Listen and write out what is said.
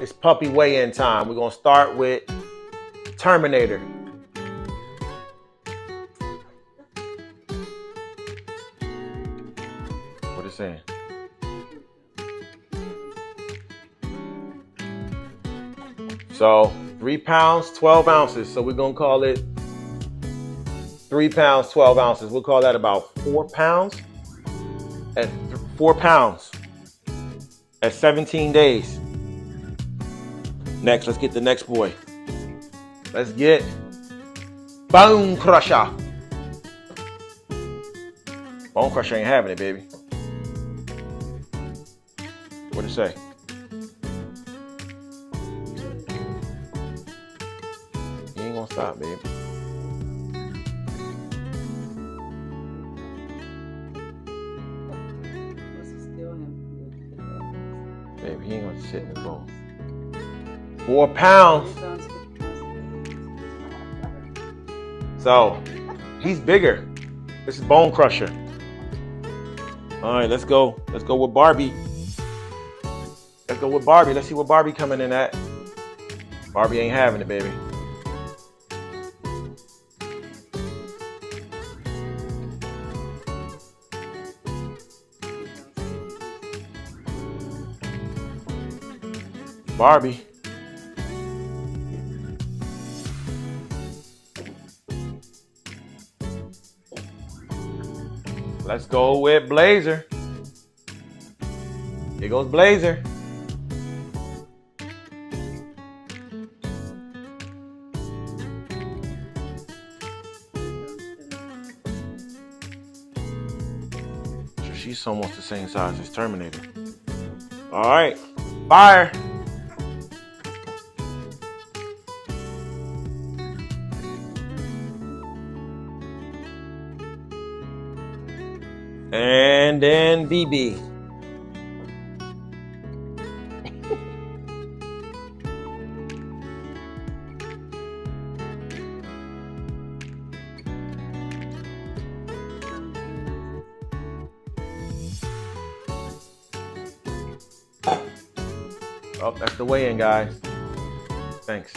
It's puppy weigh-in time. We're gonna start with Terminator. What is it saying? So 3 pounds, 12 ounces. So we're gonna call it 3 pounds, 12 ounces. We'll call that about 4 pounds. At 4 pounds at 17 days. Next, let's get the next boy. Let's get Bone Crusher. Bone Crusher ain't having it, baby. What'd it say? He ain't gonna stop, baby. Baby, he ain't gonna sit in the bowl. 4 pounds. So, he's bigger. This is Bone Crusher. All right, let's go. Let's go with Barbie. Let's go with Barbie. Let's see what Barbie coming in at. Barbie ain't having it, baby. Barbie. Let's go with Blazer. Here goes Blazer. So she's almost the same size as Terminator. All right, fire. And then BB. Oh, that's the weigh-in, guys. Thanks.